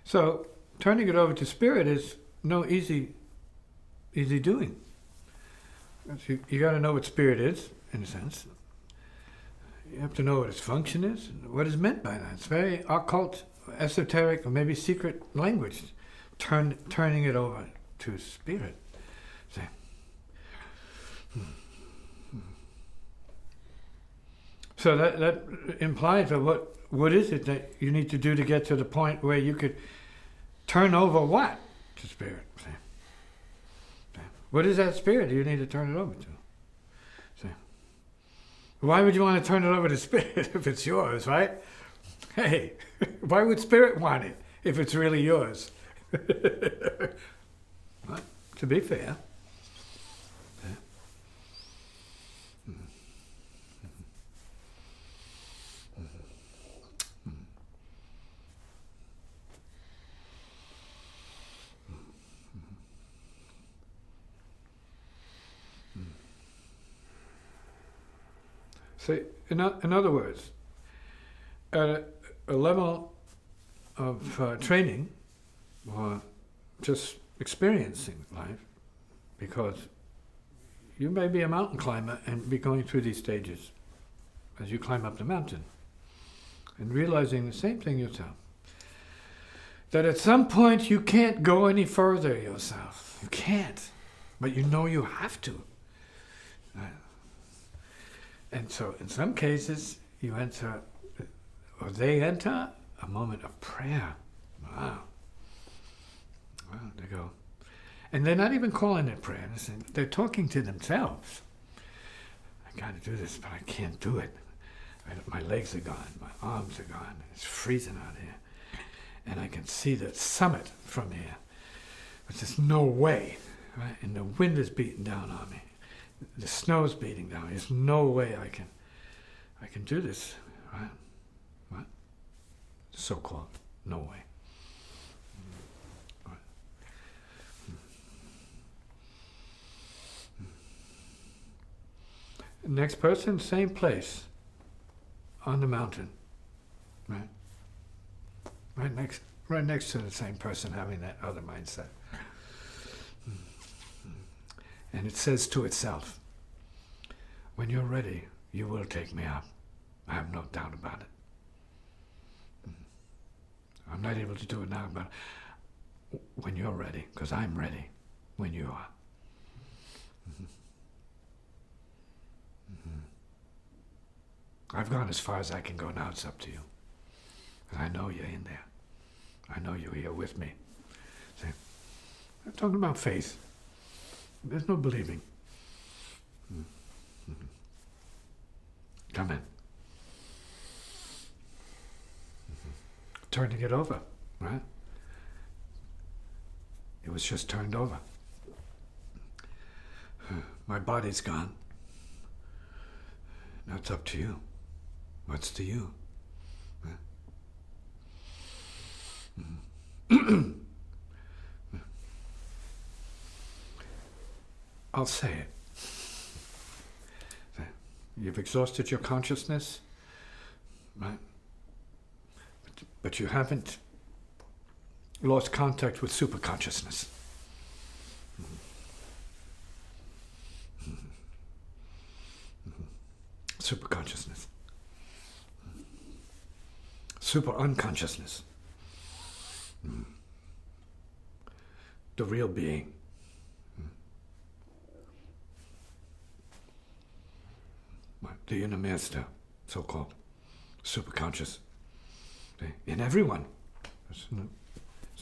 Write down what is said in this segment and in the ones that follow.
So turning it over to spirit is no easy doing. You got to know what spirit is, in a sense. You have to know what its function is, and what is meant by that. It's very occult, esoteric, or maybe secret language, turning it over to spirit. See? So that implies that what is it that you need to do to get to the point where you could turn over what to spirit? See? What is that spirit you need to turn it over to? See? Why would you want to turn it over to spirit if it's yours, right? Hey, why would spirit want it if it's really yours? Well, to be fair. So, in other words, at a level of training, or just experiencing life, because you may be a mountain climber and be going through these stages as you climb up the mountain, and realizing the same thing yourself, that at some point you can't go any further yourself. You can't, but you know you have to. And so in some cases, you enter, or they enter, a moment of prayer. Wow. Well, they go. And they're not even calling it prayer. They're talking to themselves. I got to do this, but I can't do it. My legs are gone. My arms are gone. It's freezing out here. And I can see the summit from here. But there's no way. Right? And the wind is beating down on me. The snow's beating down. There's no way I can do this, right? What? So-called no way. Right. Next person, same place, on the mountain, right? Right next to the same person having that other mindset. And it says to itself, when you're ready, you will take me up. I have no doubt about it. I'm not able to do it now, but when you're ready, because I'm ready when you are. I've gone as far as I can go now. It's up to you. And I know you're in there. I know you're here with me. See? I'm talking about faith. There's no believing. Come in. Turning it over, right? It was just turned over. My body's gone. Now it's up to you. What's to you? I'll say it. You've exhausted your consciousness, right? But you haven't lost contact with superconsciousness. Superconsciousness. Super unconsciousness. The real being. The inner master, so-called, superconscious. In everyone. It's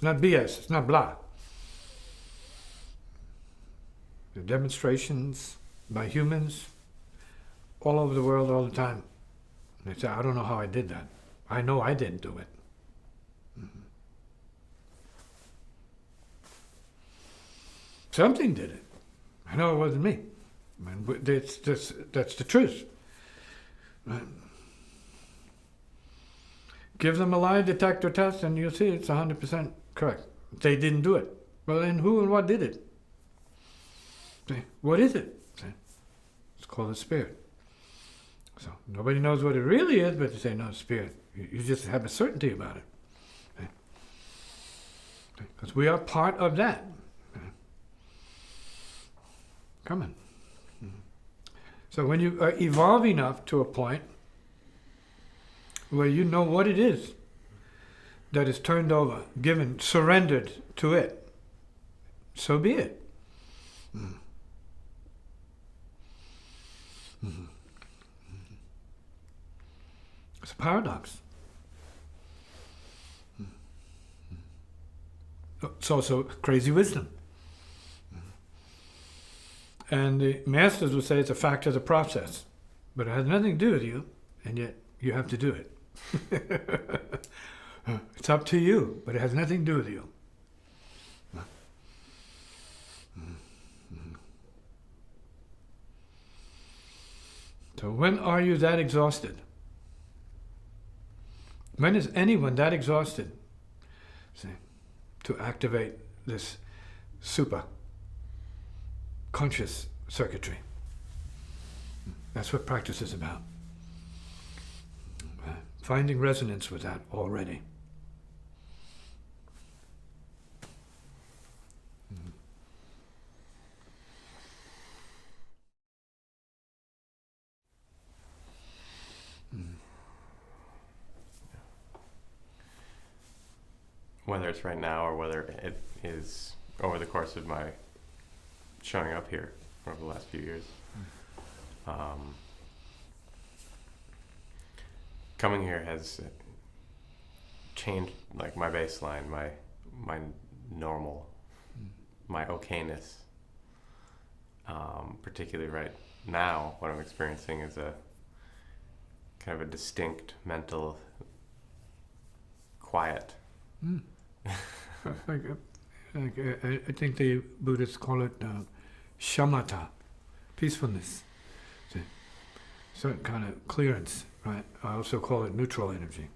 not BS, it's not blah. The demonstrations by humans all over the world all the time. And they say, I don't know how I did that. I know I didn't do it. Something did it. I know it wasn't me. I mean, that's the truth. Right? Give them a lie detector test and you'll see it's 100% correct. They didn't do it. Well, then who and what did it? See, what is it? See? It's called a spirit. So nobody knows what it really is, but you say, no, it's spirit. You just have a certainty about it. Because we are part of that. Come on. So when you evolve enough to a point where you know what it is that is turned over, given, surrendered to it, so be it. It's a paradox. It's also crazy wisdom. And the masters would say it's a fact of the process, but it has nothing to do with you, and yet you have to do it. It's up to you, but it has nothing to do with you. So when are you that exhausted? When is anyone that exhausted? See, to activate this super conscious circuitry. That's what practice is about. Finding resonance with that already. Whether it's right now or whether it is over the course of my showing up here over the last few years. Coming here has changed like my baseline, my normal, my okayness. Particularly right now, what I'm experiencing is a kind of a distinct mental quiet. I think the Buddhists call it shamatha, peacefulness. See, certain kind of clearance, right? I also call it neutral energy,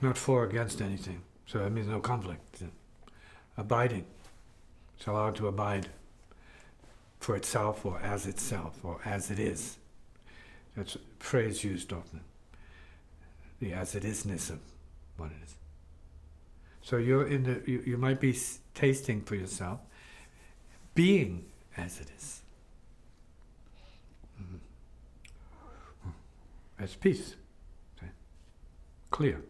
not for or against anything. So that means no conflict. See? Abiding, it's allowed to abide for itself or as it is. That's a phrase used often. The as it isness of what it is. So you're in the, you might be tasting for yourself, being as it is. That's peace. Okay. Clear.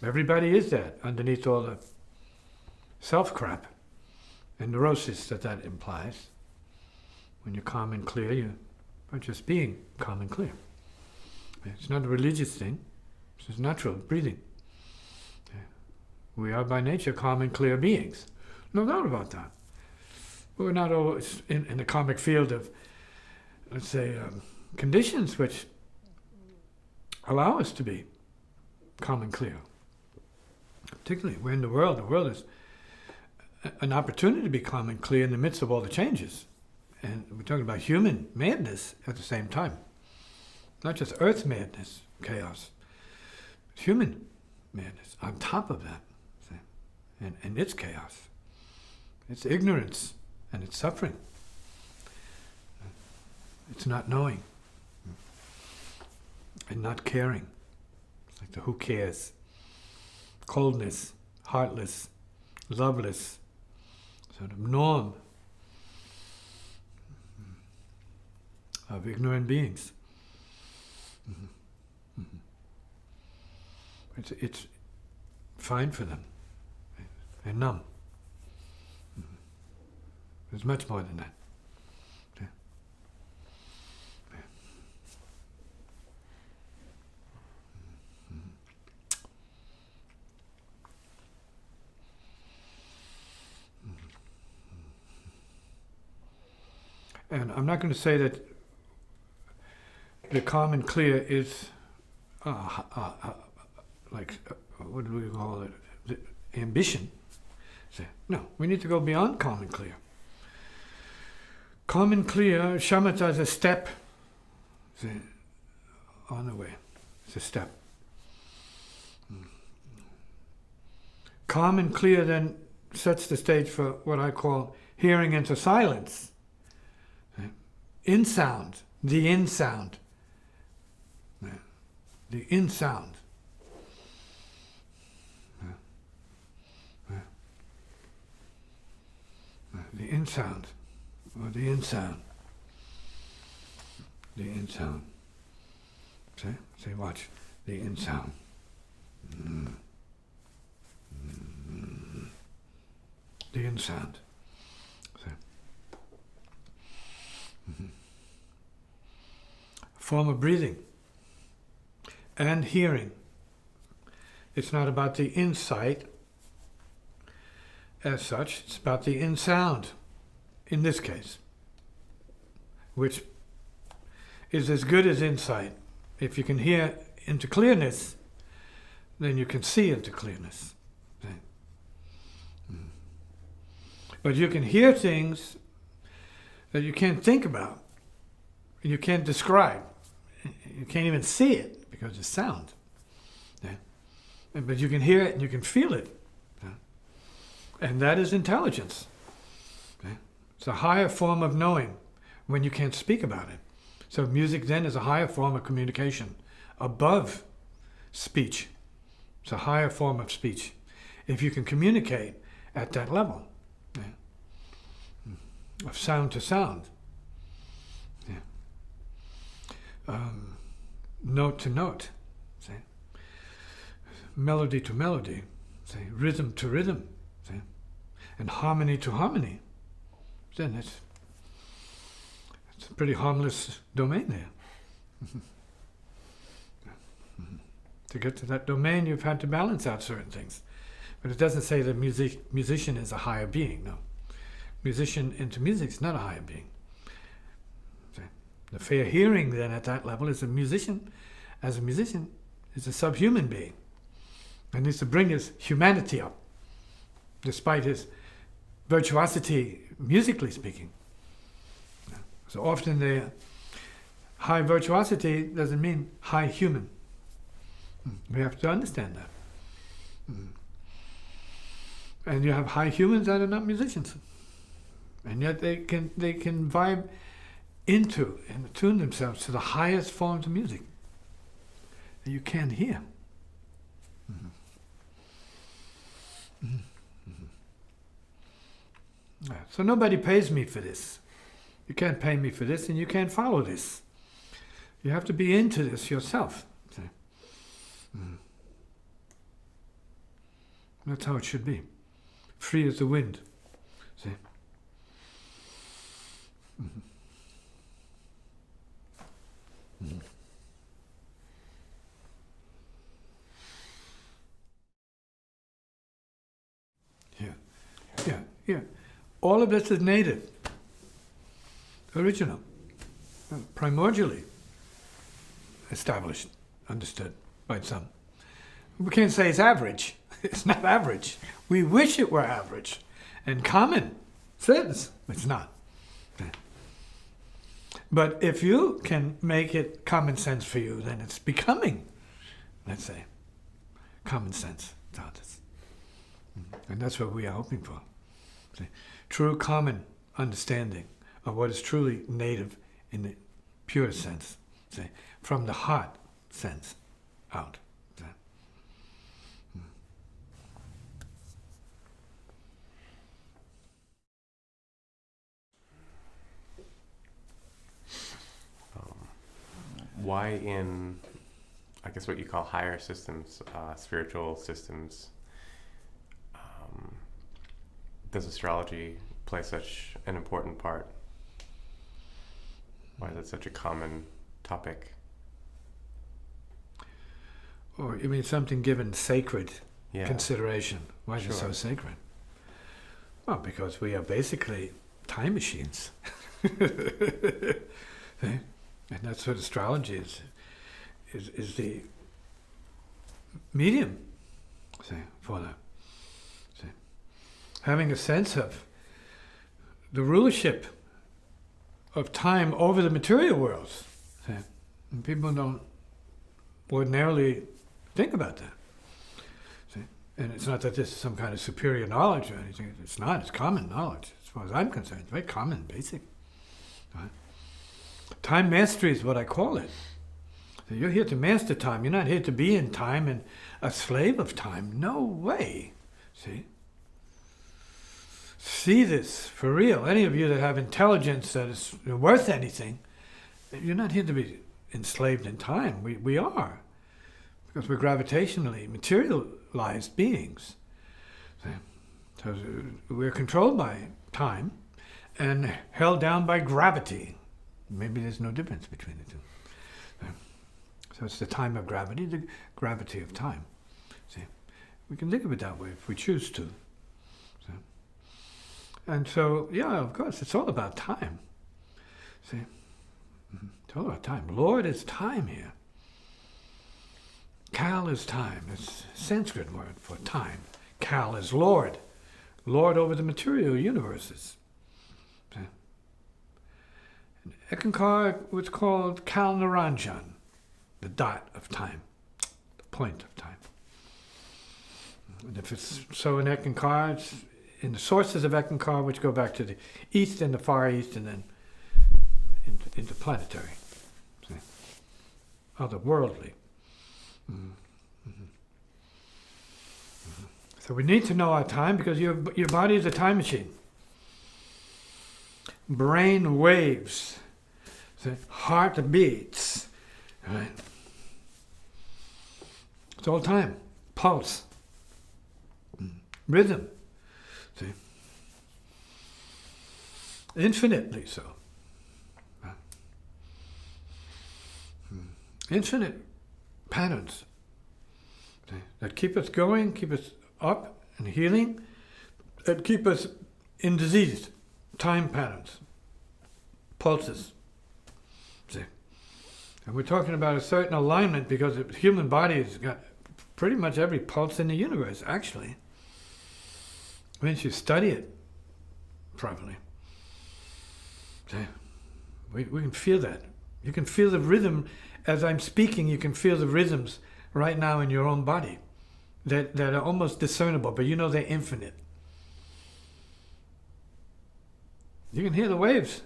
Everybody is that underneath all the self-crap and neurosis that implies. When you're calm and clear, you are just being calm and clear. It's not a religious thing. It's just natural breathing. We are by nature calm and clear beings. No doubt about that. We're not always in the karmic field of, let's say, conditions which allow us to be calm and clear. Particularly, we're in the world. The world is an opportunity to be calm and clear in the midst of all the changes. And we're talking about human madness at the same time. Not just earth madness, chaos. Human madness on top of that. And it's chaos. It's ignorance and it's suffering. It's not knowing and not caring. It's like the who cares. Coldness, heartless, loveless, sort of norm of ignorant beings. It's fine for them. They're numb. There's much more than that. Yeah. And I'm not going to say that the calm and clear is like, what do we call it? The ambition. No, we need to go beyond calm and clear. Calm and clear, shamatha is a step on the way. It's a step. Calm and clear then sets the stage for what I call hearing into silence. In sound, the in sound. The in sound. in sound, or the in sound. The in sound. See, watch. The in sound. The in sound. Form of breathing and hearing. It's not about the insight as such, it's about the in sound, in this case, which is as good as insight. If you can hear into clearness, then you can see into clearness. But you can hear things that you can't think about, you can't describe, you can't even see it because it's sound. But you can hear it and you can feel it. And that is intelligence. It's a higher form of knowing when you can't speak about it. So music then is a higher form of communication, above speech. It's a higher form of speech. If you can communicate at that level, of sound to sound, note to note, melody to melody, rhythm to rhythm, and harmony to harmony. Then it's a pretty harmless domain there. To get to that domain, you've had to balance out certain things. But it doesn't say that musician is a higher being, no. Musician into music is not a higher being. The fair hearing then at that level is a musician, as a musician, is a subhuman being. And needs to bring his humanity up, despite his virtuosity, musically speaking. So often the high virtuosity doesn't mean high human. We have to understand that. And you have high humans that are not musicians. And yet they can vibe into and attune themselves to the highest forms of music that you can't hear. So nobody pays me for this. You can't pay me for this and you can't follow this. You have to be into this yourself. That's how it should be. Free as the wind. See? Yeah. All of this is native, original, primordially established, understood by some. We can't say it's average. It's not average. We wish it were average and common sense. It's not. But if you can make it common sense for you, then it's becoming, let's say, common sense. And that's what we are hoping for. See? True common understanding of what is truly native in the pure sense. See? From the heart sense out. See? Why in, I guess what you call higher systems, spiritual systems, does astrology play such an important part? Why is it such a common topic? Or you mean something given sacred consideration? Why is it so sacred? Well, because we are basically time machines. And that's what astrology is the medium for that. Having a sense of the rulership of time over the material worlds. And people don't ordinarily think about that. And it's not that this is some kind of superior knowledge or anything. It's not. It's common knowledge, as far as I'm concerned. It's very common, basic. Right? Time mastery is what I call it. So you're here to master time. You're not here to be in time and a slave of time. No way. See? see this for real, any of you that have intelligence that is worth anything, you're not here to be enslaved in time. We are. Because we're gravitationally materialized beings. So we're controlled by time and held down by gravity. Maybe there's no difference between the two. So it's the time of gravity, the gravity of time. See, we can think of it that way if we choose to. And so, yeah, of course, it's all about time. See, it's all about time. Lord is time here. Kal is time. It's a Sanskrit word for time. Kal is Lord. Lord over the material universes. See? And Ekankar was called Kal Naranjan, the dot of time, the point of time. And if it's so in Ekankar, it's in the sources of Ekankar, which go back to the east and the far east, and then into planetary, see? Otherworldly. So we need to know our time because your body is a time machine. Brain waves, so heart beats, right? It's all time, pulse, rhythm, see? Infinitely so. Infinite patterns that keep us going, keep us up and healing, that keep us in disease, time patterns, pulses. See? And we're talking about a certain alignment because the human body has got pretty much every pulse in the universe, actually. Once you study it properly. See? We can feel that. You can feel the rhythm. As I'm speaking, you can feel the rhythms right now in your own body that are almost discernible, but you know they're infinite. You can hear the waves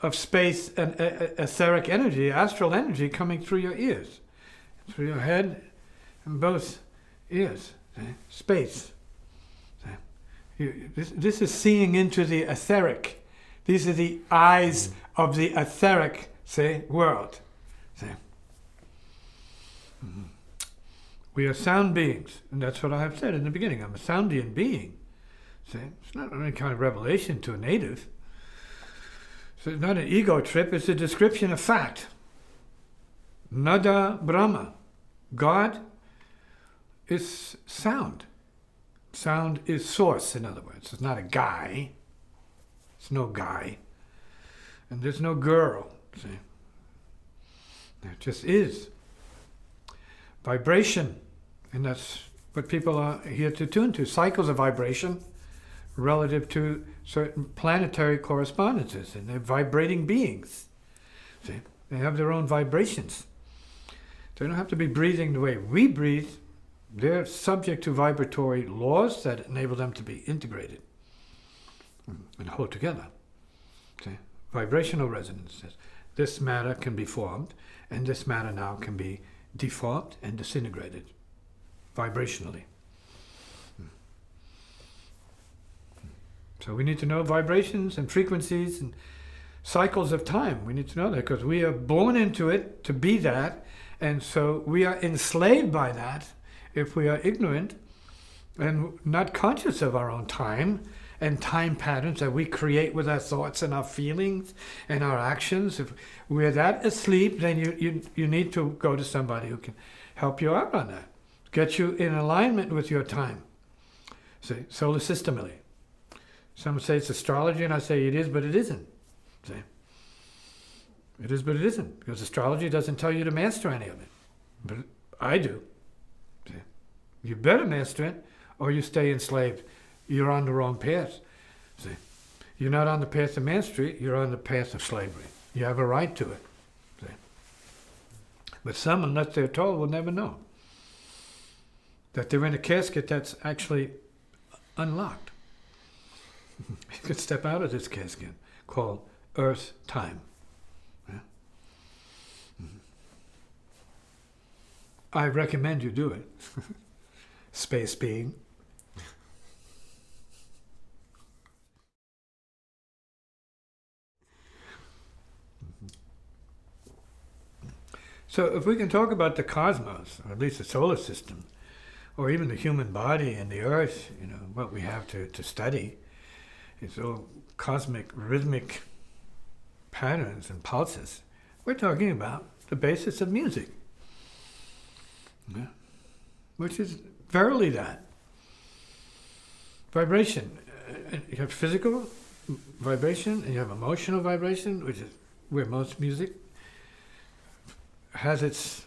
of space and etheric energy, astral energy coming through your ears, through your head and both ears. See? Space. See? This is seeing into the etheric. These are the eyes of the etheric, world. See? Mm-hmm. We are sound beings, and that's what I have said in the beginning. I'm a soundian being. See? It's not any kind of revelation to a native. So it's not an ego trip, it's a description of fact. Nada Brahma. God is sound. Sound is source, in other words. It's not a guy. It's no guy. And there's no girl. See? It just is. Vibration. And that's what people are here to tune to. Cycles of vibration relative to certain planetary correspondences. And they're vibrating beings. See? They have their own vibrations. They don't have to be breathing the way we breathe. They're subject to vibratory laws that enable them to be integrated and hold together. See? Vibrational resonances. This matter can be formed, and this matter now can be deformed and disintegrated vibrationally. So we need to know vibrations and frequencies and cycles of time. We need to know that because we are born into it to be that, and so we are enslaved by that if we are ignorant and not conscious of our own time and time patterns that we create with our thoughts and our feelings and our actions. If we're that asleep, then you need to go to somebody who can help you out on that. Get you in alignment with your time. See, solar systemally. Some say it's astrology, and I say it is, but it isn't. See? It is, but it isn't. Because astrology doesn't tell you to master any of it. But I do. See? You better master it, or you stay enslaved. You're on the wrong path. See? You're not on the path of mastery, you're on the path of slavery. You have a right to it. See? But some, unless they're told, will never know that they're in a casket that's actually unlocked. You could step out of this casket called Earth Time. Yeah? Mm-hmm. I recommend you do it. Space being. So if we can talk about the cosmos, or at least the solar system, or even the human body and the earth, what we have to study, it's all cosmic, rhythmic patterns and pulses. We're talking about the basis of music, which is verily that. Vibration. You have physical vibration and you have emotional vibration, which is where most music has its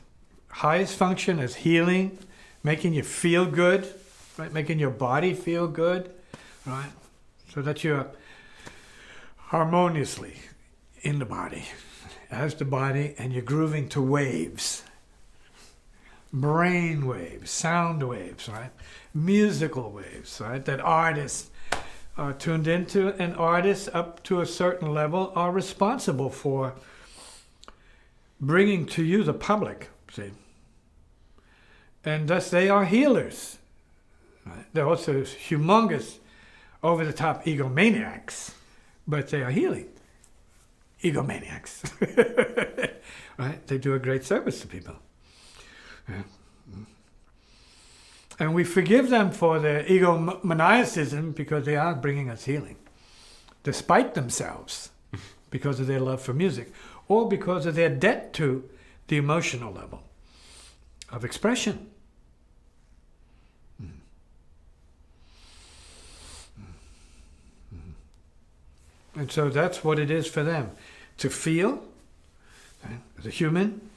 highest function as healing, making you feel good, right? Making your body feel good, right? So that you're harmoniously in the body, as the body, and you're grooving to waves. Brain waves, sound waves, right? Musical waves, right? That artists are tuned into, and artists up to a certain level are responsible for bringing to you the public, see? And thus they are healers. Right? They're also humongous, over-the-top egomaniacs, but they are healing egomaniacs. Right? They do a great service to people. Yeah. And we forgive them for their egomaniacism because they are bringing us healing, despite themselves, because of their love for music, or because of their debt to the emotional level of expression. And so that's what it is for them, to feel, as a human,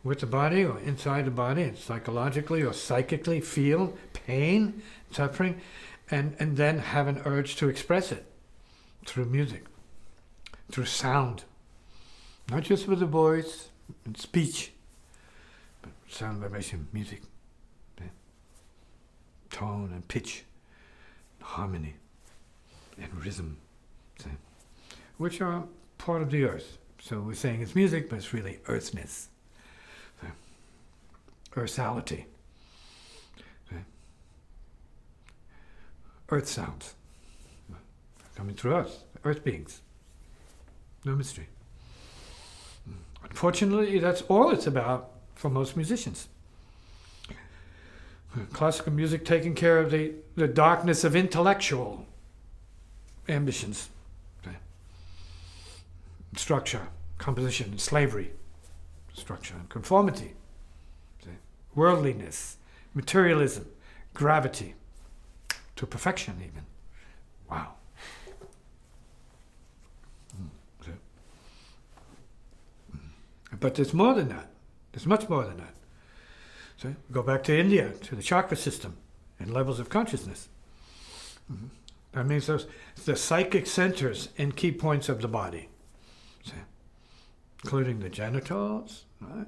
with the body or inside the body, and psychologically or psychically feel pain, suffering, and then have an urge to express it through music, through sound. Not just with the voice and speech, but sound, vibration, music, tone and pitch, harmony and rhythm, which are part of the earth. So we're saying it's music, but it's really earthness. Earthality. Earth sounds coming through us, earth beings. No mystery. Unfortunately, that's all it's about for most musicians. Classical music taking care of the darkness of intellectual ambitions. Structure, composition, and slavery. Structure and conformity. Worldliness, materialism, gravity, to perfection even. Wow. But there's more than that. There's much more than that. So go back to India, to the chakra system and levels of consciousness. That means those the psychic centers and key points of the body, including the genitals, right?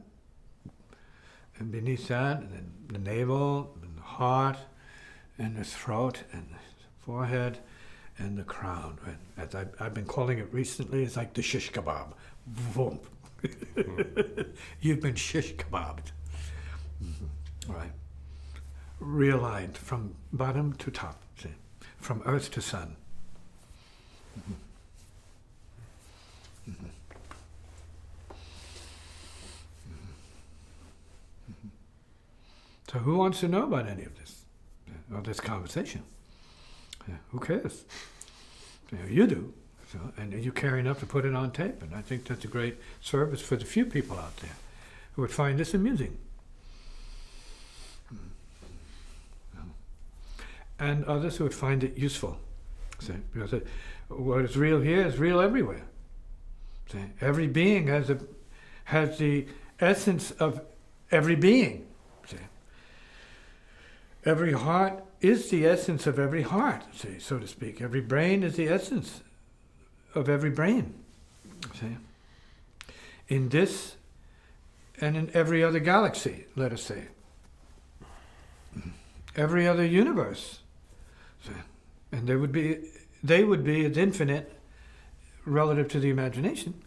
And beneath that, and then the navel, and the heart, and the throat, and the forehead, and the crown. Right? As I've been calling it recently, it's like the shish kebab. Boom. You've been shish kebabbed. Right? Realigned from bottom to top, see? From earth to sun. So who wants to know about any of this? Or this conversation? Who cares? You do. So, and you care enough to put it on tape. And I think that's a great service for the few people out there who would find this amusing. And others who would find it useful. See? Because what is real here is real everywhere. See? Every being has the essence of every being. See? Every heart is the essence of every heart, see, so to speak. Every brain is the essence of every brain. See? In this and in every other galaxy, let us say. Every other universe. See? And they would be as infinite relative to the imagination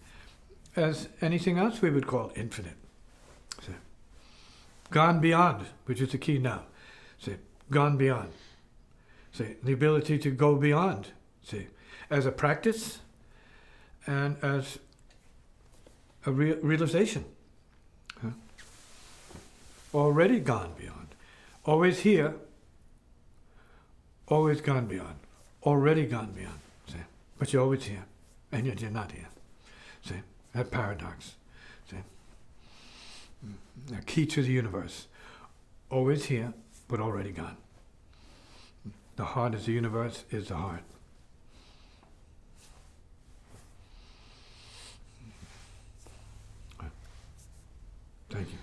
as anything else we would call infinite. See? Gone beyond, which is the key now. See, gone beyond. See, the ability to go beyond. See, as a practice and as a realization. Huh? already gone beyond. Always here, always gone beyond. Already gone beyond. See? But you're always here, and yet you're not here. See? That paradox. See? The key to the universe. Always here, but already gone. The heart is the universe, is the heart. Thank you.